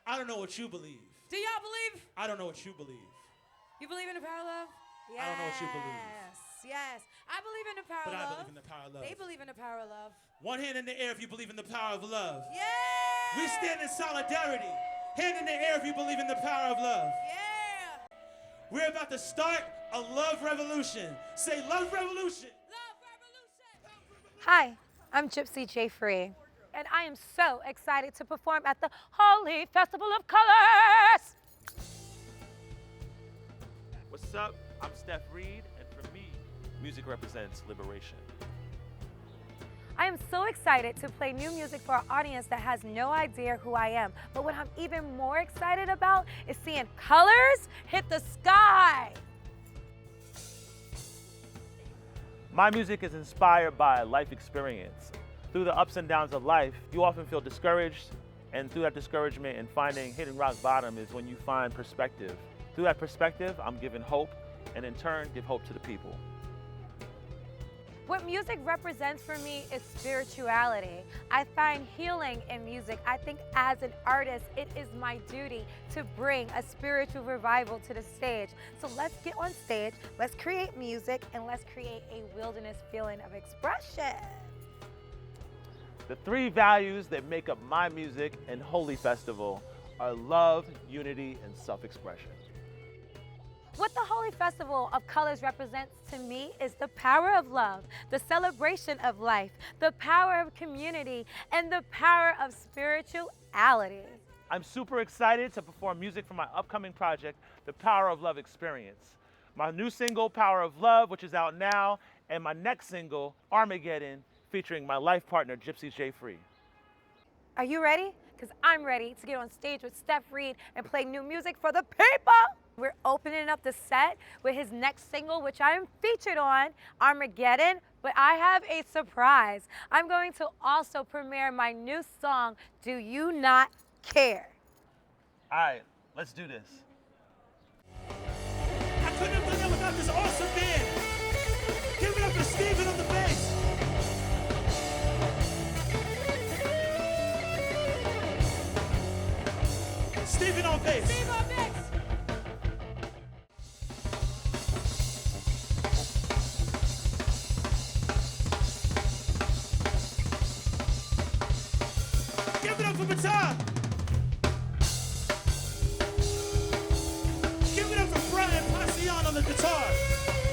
I don't know what you believe. Do y'all believe? I don't know what you believe. You believe in the power of love? Yes. I don't know what you believe. Yes. I believe in the power of love. But I believe in the power of love. They believe in the power of love. One hand in the air if you believe in the power of love. Yeah. We stand in solidarity. Hand in the air if you believe in the power of love. Yeah. We're about to start a love revolution. Say love revolution. Love revolution. Hi, I'm Jypsy Jeyfree, and I am so excited to perform at the Holi Festival of Colors. What's up? I'm Steff Reed, and for me, music represents liberation. I am so excited to play new music for an audience that has no idea who I am. But what I'm even more excited about is seeing colors hit the sky. My music is inspired by life experience. Through the ups and downs of life, you often feel discouraged, and through that discouragement and hitting rock bottom is when you find perspective. Through that perspective, I'm given hope, and in turn, give hope to the people. What music represents for me is spirituality. I find healing in music. I think as an artist, it is my duty to bring a spiritual revival to the stage. So let's get on stage, let's create music, and let's create a wilderness feeling of expression. The three values that make up my music and Holi Festival are love, unity, and self-expression. What the Holi Festival of Colors represents to me is the power of love, the celebration of life, the power of community, and the power of spirituality. I'm super excited to perform music for my upcoming project, The Power of Love Experience. My new single, Power of Love, which is out now, and my next single, Armageddon, featuring my life partner, Jypsy Jeyfree. Are you ready? Because I'm ready to get on stage with Steff Reed and play new music for the people. We're opening up the set with his next single, which I am featured on, Armageddon, but I have a surprise. I'm going to also premiere my new song, Do You Not Care? All right, let's do this. I couldn't have done that without this awesome band. Give it up for Steven on the bass. Steven on bass. Steve on bass. Give it up for Ptah. Give it up for Bryan, Pasian on the guitar.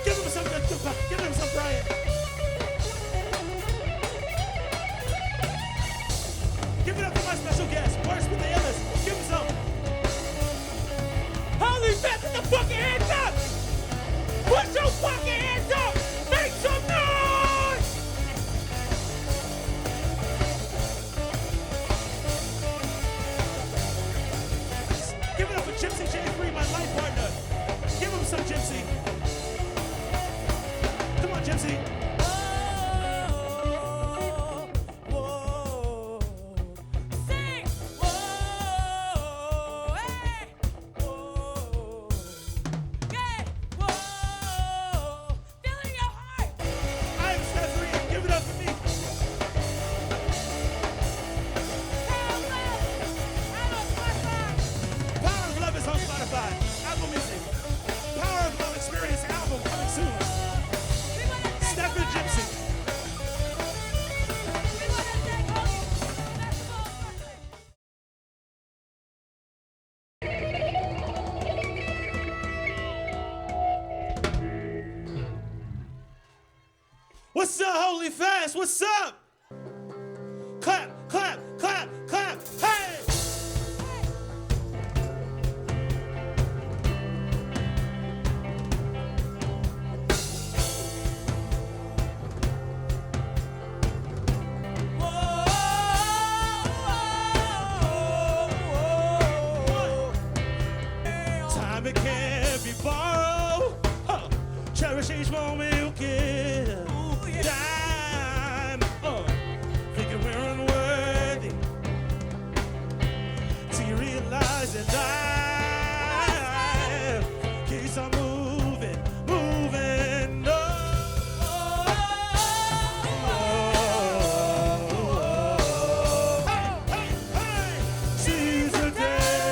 Give him some Bryan. Give it up for my special guest, WordSpit the iLLest. Give him some. Holy fast, put the fucking hands up! Put your fucking hands up! Make some noise! Give it up for Jypsy Jeyfree, my life partner. Give him some, Jypsy. Come on, Jypsy. What's up, Holi Fast? What's up? Clap, clap, clap, clap, hey! Time it can't be borrowed. Huh. Cherish each moment you get. Time, thinking we're unworthy. Till you realize that life keeps on moving, moving. Seize the day.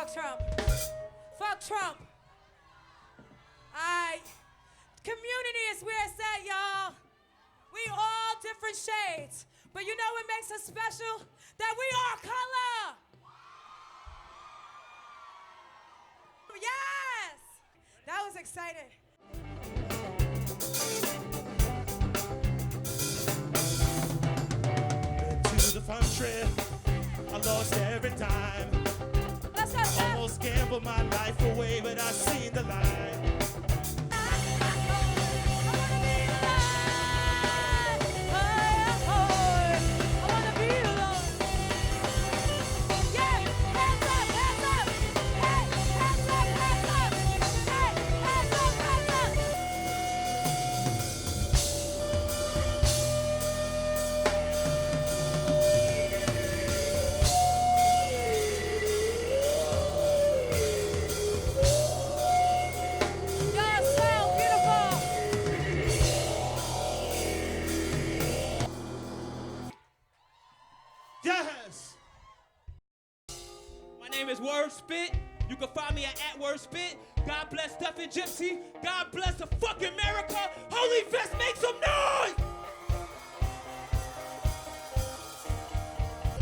Fuck Trump. Fuck Trump. Alright. Community is where it's at, y'all. We all different shades. But you know what makes us special? That we are color. Yes! That was exciting. To the fun trip, I lost every time. Let's go, Steph. Almost gambled my life away, but I seen the light. Yes! My name is WordSpit. You can find me at WordSpit. God bless Steff and Jypsy. God bless the fucking America. Holy Fest, make some noise!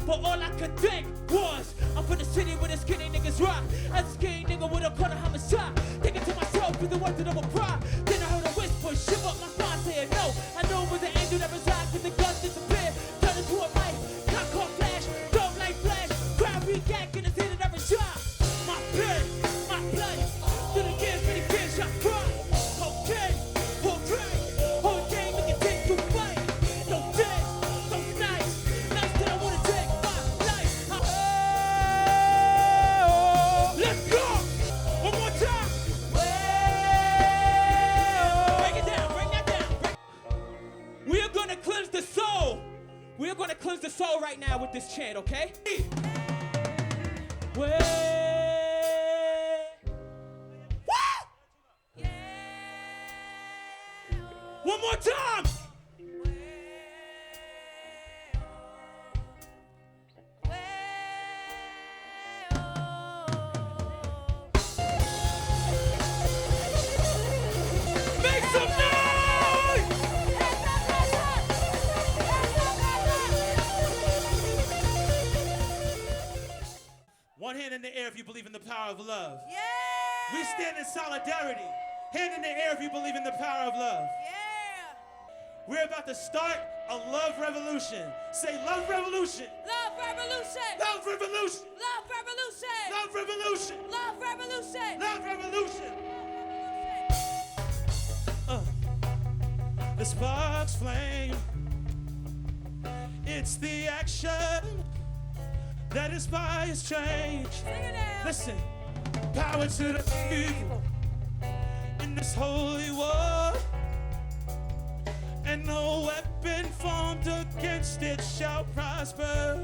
But all I could think was, I'm from the city where the skinny niggas rock. As a skinny nigga with a quarter homicide. Thinking to myself with the words that I would cry. Then I heard a whisper, shiver up my spine saying no. I know it was an angel that resides with the guns disappear. Turn into a mic, cock caught flash, don't like flash. Crowd react and it's hit every shot. My pen, my blood, through the years, many years I cry. Okay, we can take to fight. No dead, no nice, nice that I wanna take my life. Let's go! One more time! Break it down, break that down. We are gonna cleanse the soul. We are gonna cleanse the soul right now with this chant, okay? Way. One more time! Make some noise! One hand in the air if you believe in the power of love. Yeah! We stand in solidarity. Hand in the air if you believe in the power of love. Yeah! We're about to start a love revolution. Say love revolution. Love revolution! Love revolution. Love revolution! Love revolution. Love revolution! Love revolution. The sparks flame. It's the action that inspires change. Sing it now! Listen, power to the people in this holy war, and no weapon formed against it shall prosper.